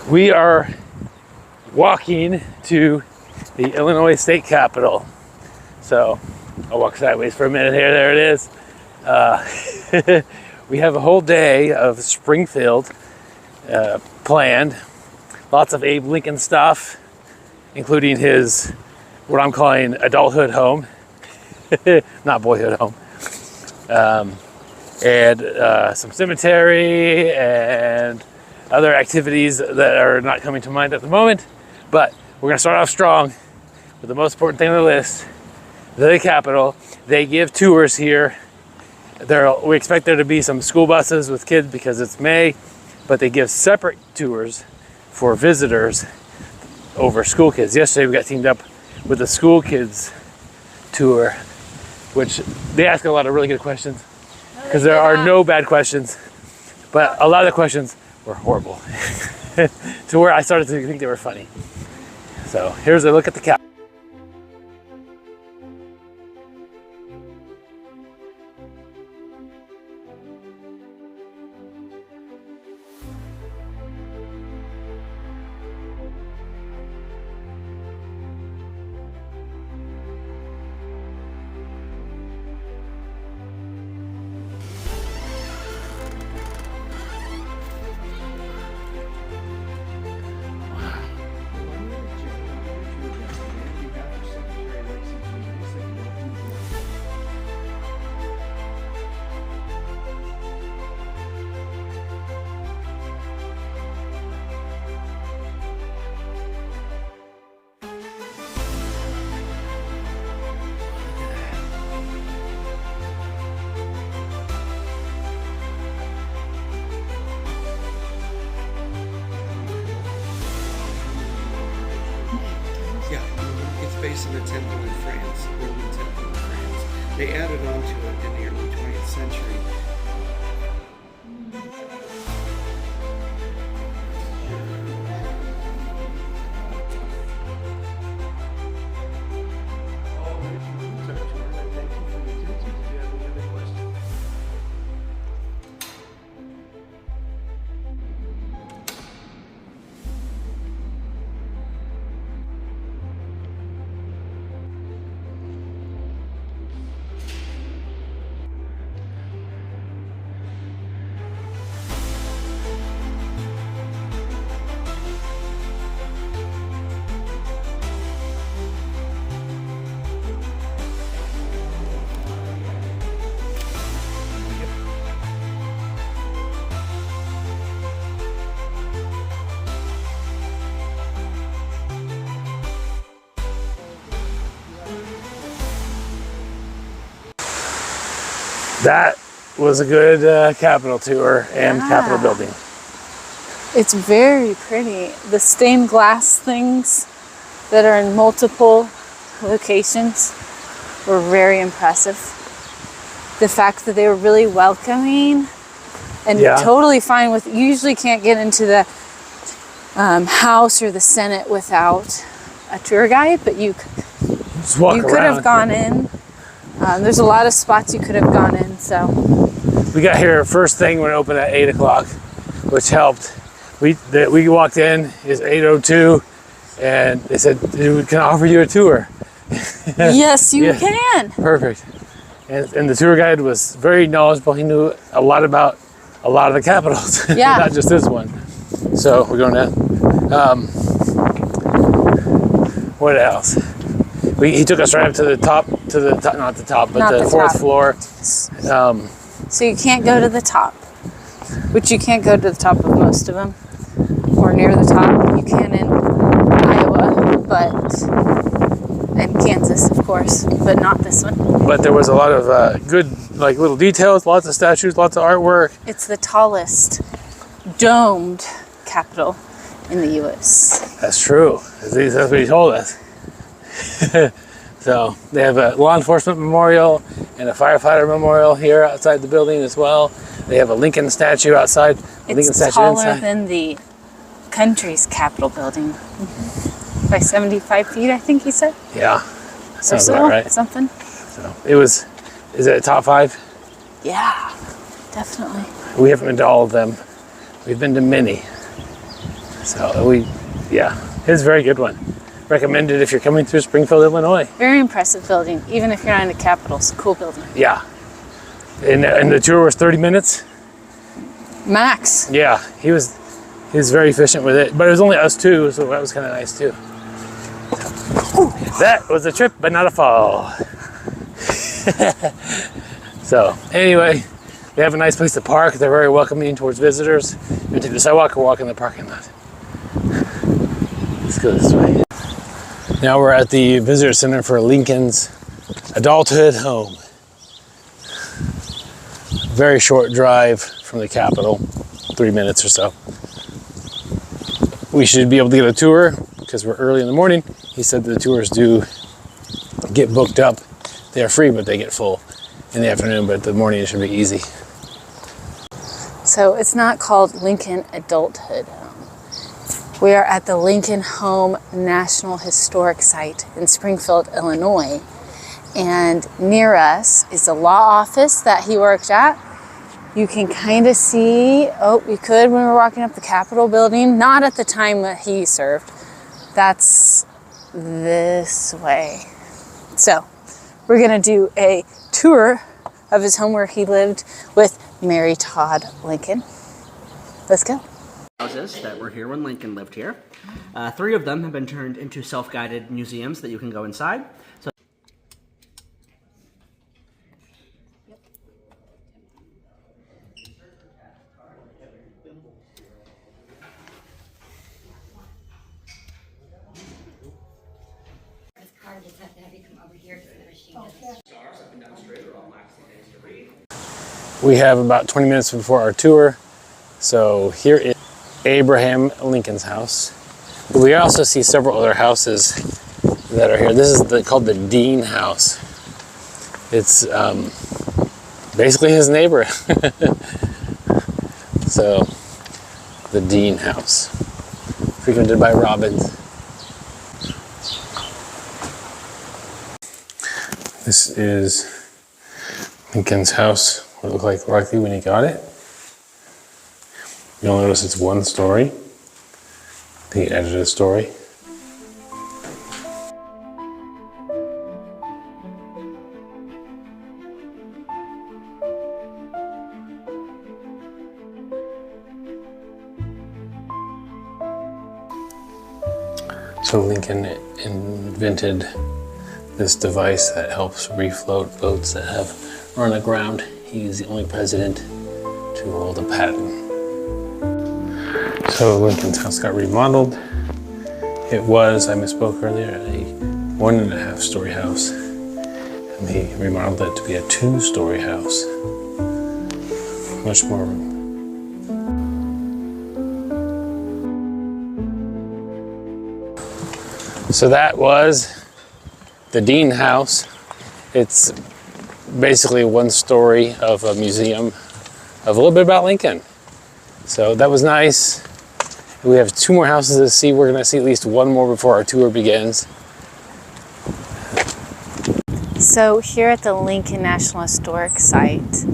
We are walking to the Illinois state capitol. So I'll walk sideways for a minute here. There it is. We have a whole day of Springfield planned. Lots of Abe Lincoln stuff, including his, what I'm calling adulthood home, not boyhood home. And some cemetery and other activities that are not coming to mind at the moment. But we're gonna start off strong with the most important thing on the list, the Capitol. They give tours here. We expect there to be some school buses with kids because it's May, but they give separate tours for visitors over school kids. Yesterday we got teamed up with the school kids tour, which they ask a lot of really good questions because there are no bad questions, but a lot of the questions were horrible to where I started to think they were funny. So here's a look at the Capitol. Yeah, it's based on the temple in France, Roman temple in France. They added on to it in the early 20th century. That was a good Capitol tour and Capitol building. It's very pretty. The stained glass things that are in multiple locations were very impressive. The fact that they were really welcoming and totally fine with, you usually can't get into the House or the Senate without a tour guide, but you could have gone in. There's a lot of spots you could have gone in, so. We got here first thing when it opened at 8 o'clock, which helped. We walked in, it's 8:02, and they said, we can offer you a tour. Yes, you can. Perfect. And the tour guide was very knowledgeable. He knew a lot about a lot of the capitals, not just this one. So we're going down. What else? He took us right up to the top, not the top, but the fourth floor. So you can't go to the top, which you can't go to the top of most of them, or near the top. You can in Iowa, and Kansas, of course, but not this one. But there was a lot of good, like little details, lots of statues, lots of artwork. It's the tallest domed Capitol in the U.S. That's true. That's what he told us. So they have a law enforcement memorial and a firefighter memorial here outside the building as well. They have a Lincoln statue outside. It's taller than the country's Capitol building by 75 feet, I think he said. Yeah, that sounds about right. Something. So is it a top 5? Yeah, definitely. We haven't been to all of them. We've been to many. So it's a very good one. Recommended if you're coming through Springfield, Illinois. Very impressive building, even if you're not in the capital. It's a cool building. Yeah. And the tour was 30 minutes? Max. Yeah, he was very efficient with it, but it was only us two, so that was kind of nice too. That was a trip, but not a fall. So anyway, they have a nice place to park. They're very welcoming towards visitors. You can take the sidewalk or walk in the parking lot. Let's go this way. Now we're at the visitor center for Lincoln's adulthood home. Very short drive from the Capitol, 3 minutes or so. We should be able to get a tour because we're early in the morning. He said the tours do get booked up. They are free, but they get full in the afternoon, but the morning it should be easy. So it's not called Lincoln Adulthood Home. We are at the Lincoln Home National Historic Site in Springfield, Illinois. And near us is the law office that he worked at. You can kind of see, you could when we were walking up the Capitol building, not at the time that he served. That's this way. So we're gonna do a tour of his home where he lived with Mary Todd Lincoln. Let's go. Houses that were here when Lincoln lived here. 3 of them have been turned into self-guided museums that you can go inside. We have about 20 minutes before our tour. So here is Abraham Lincoln's house. But we also see several other houses that are here. This is called the Dean House. It's basically his neighbor. So the Dean House, frequented by robins. This is Lincoln's house. What it looked like likely when he got it. You'll notice it's 1 story. He added a story. So Lincoln invented this device that helps refloat boats that have run aground. He was the only president to hold a patent. So Lincoln's house got remodeled. It was, I misspoke earlier, a 1.5 story house. And he remodeled it to be a 2-story house. Much more room. So that was the Dean House. It's basically 1 story of a museum of a little bit about Lincoln. So that was nice. We have 2 more houses to see. We're gonna see at least 1 more before our tour begins. So here at the Lincoln National Historic Site,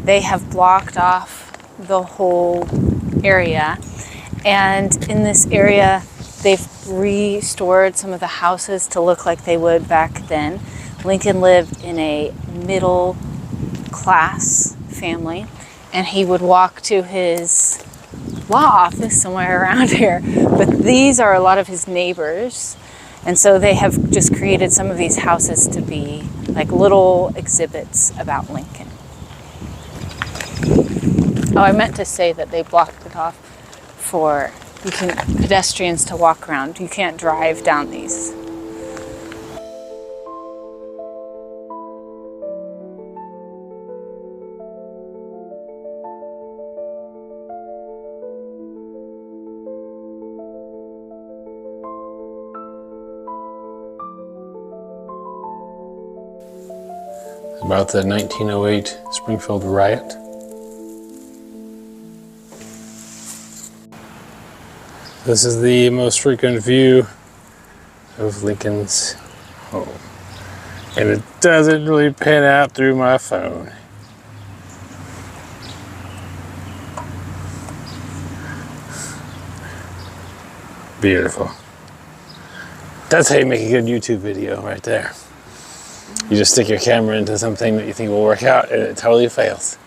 they have blocked off the whole area. And in this area, they've restored some of the houses to look like they would back then. Lincoln lived in a middle class family, and he would walk to his law office somewhere around here. But these are a lot of his neighbors, and so they have just created some of these houses to be like little exhibits about Lincoln. Oh, I meant to say that they blocked it off for pedestrians to walk around. You can't drive down these. About the 1908 Springfield riot. This is the most frequent view of Lincoln's home. And it doesn't really pan out through my phone. Beautiful. That's how you make a good YouTube video right there. You just stick your camera into something that you think will work out and it totally fails.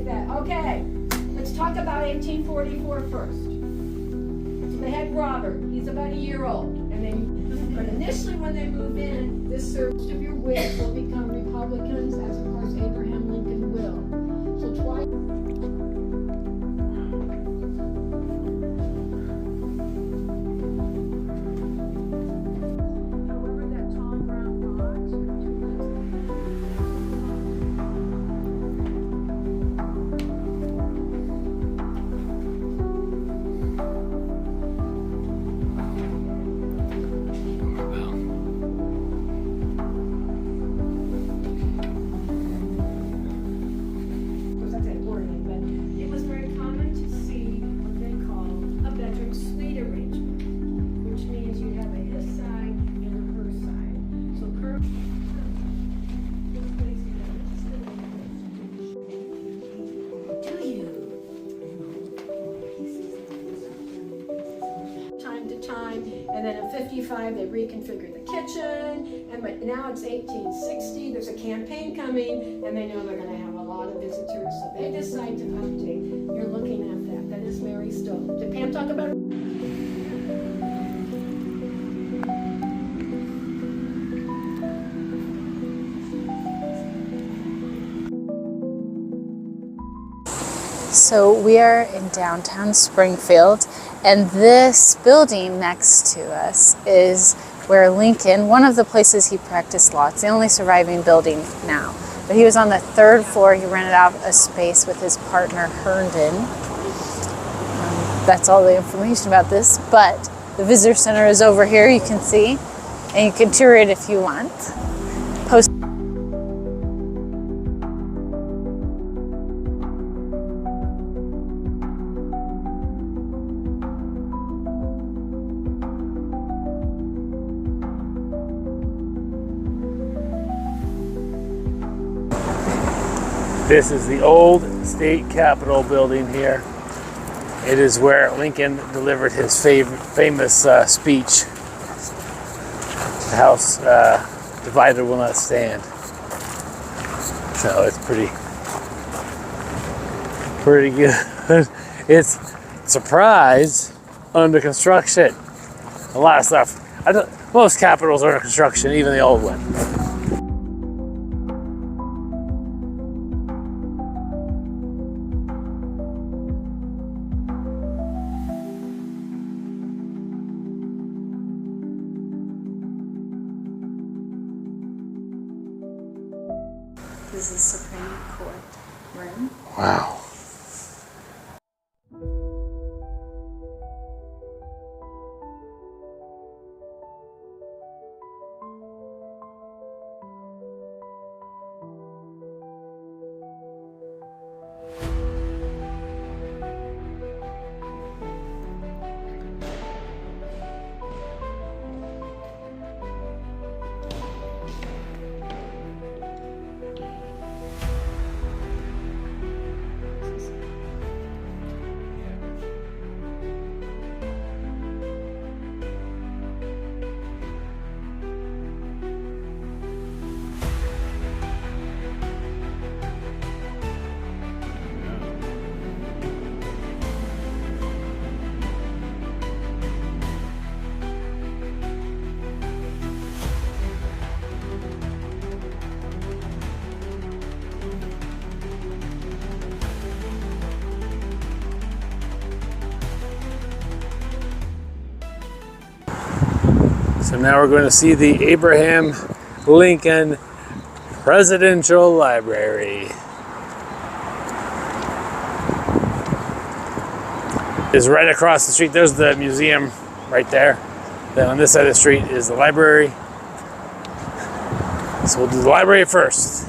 That. Okay, let's talk about 1844 first. So they had Robert, he's about a year old. And then, but initially when they move in, this service of your Whigs will become Republicans, as of course Abraham Lincoln will. So twice. However, that tall brown box with two and then in 55 they reconfigured the kitchen, and but now it's 1860, there's a campaign coming, and they know they're going to have a lot of visitors, so they decide to update. You're looking at that is Mary Stove. Did Pam talk about it? So we are in downtown Springfield, and this building next to us is where Lincoln, one of the places he practiced law. It's the only surviving building now. But he was on the third floor. He rented out a space with his partner Herndon. That's all the information about this, but the visitor center is over here, you can see, and you can tour it if you want. This is the old state capitol building here. It is where Lincoln delivered his famous speech. The house divided will not stand. So it's pretty good. It's surprise under construction. A lot of stuff. Most capitals are under construction, even the old one. This is Supreme Court room. Wow. So now we're going to see the Abraham Lincoln Presidential Library. is right across the street. There's the museum right there. Then on this side of the street is the library. So we'll do the library first.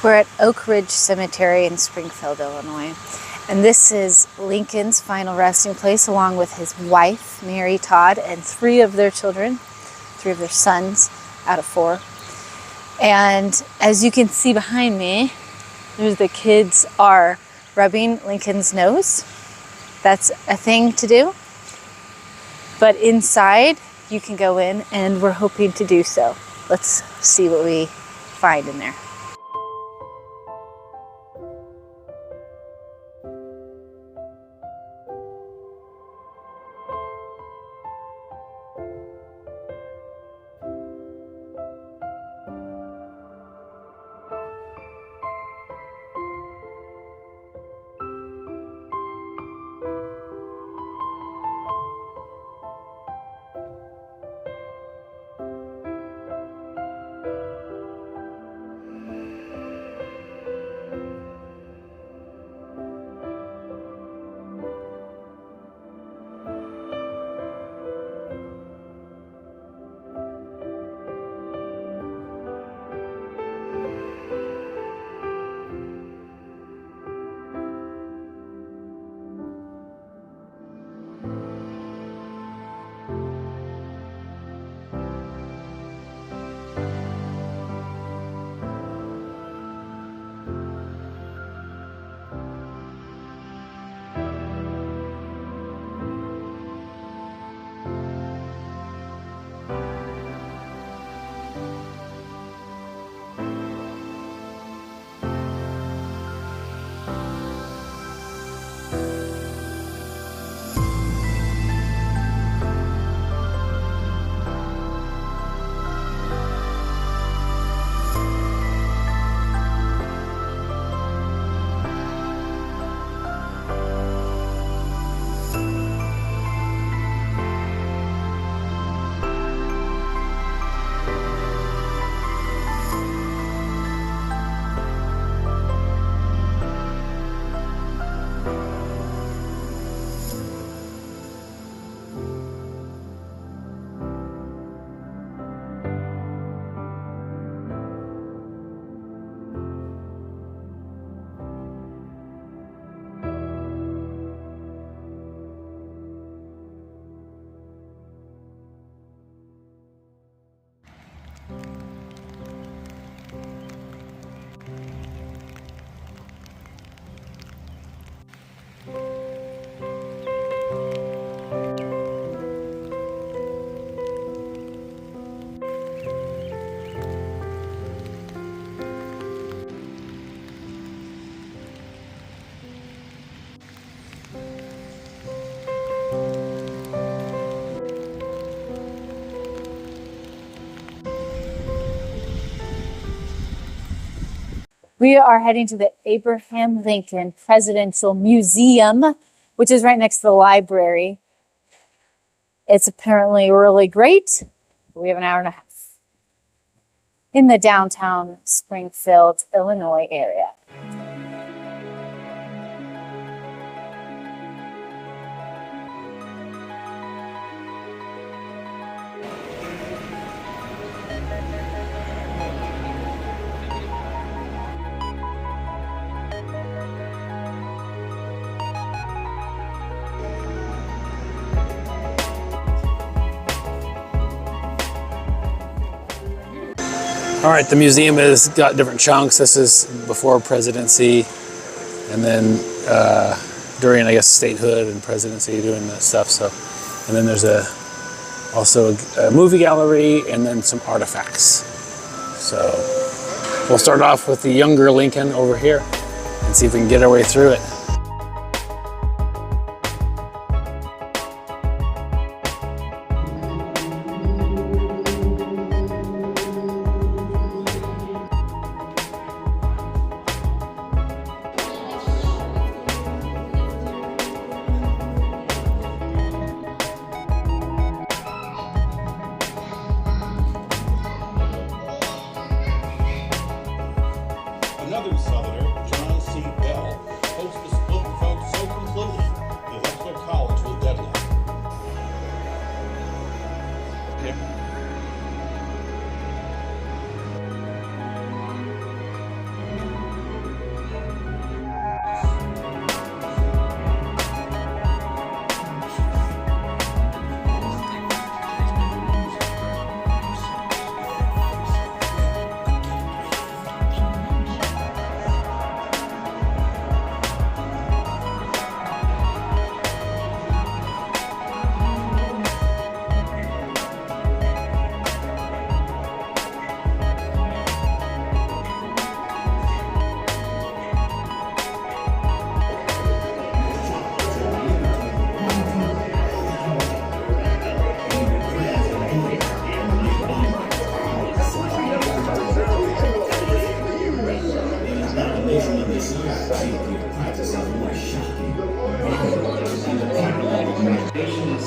We're at Oak Ridge Cemetery in Springfield, Illinois. And this is Lincoln's final resting place, along with his wife, Mary Todd, and 3 of their children, 3 of their sons out of 4. And as you can see behind me, the kids are rubbing Lincoln's nose. That's a thing to do. But inside, you can go in, and we're hoping to do so. Let's see what we find in there. We are heading to the Abraham Lincoln Presidential Museum, which is right next to the library. It's apparently really great. We have an hour and a half in the downtown Springfield, Illinois area. All right, the museum has got different chunks. This is before presidency, and then during, I guess, statehood and presidency, doing the stuff. So, and then there's also a movie gallery, and then some artifacts. So we'll start off with the younger Lincoln over here and see if we can get our way through it. Another Southerner, John C. Bell, hopes to split the vote so completely the Electoral College will deadlock.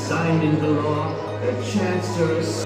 Signed into law, the chancellors.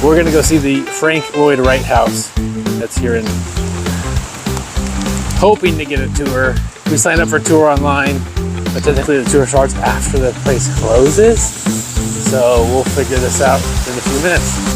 We're gonna go see the Frank Lloyd Wright House that's here in, hoping to get a tour. We signed up for a tour online, but technically the tour starts after the place closes. So we'll figure this out in a few minutes.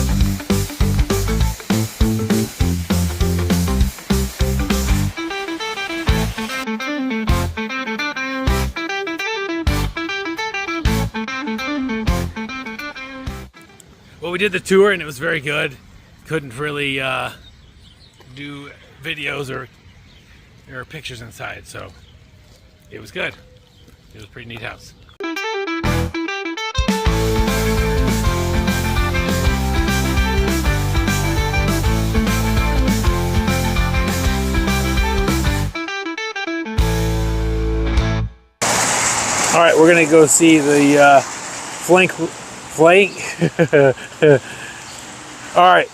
Well, we did the tour and it was very good. Couldn't really do videos or pictures inside, so it was good. It was a pretty neat house. All right, we're gonna go see the flank. All right,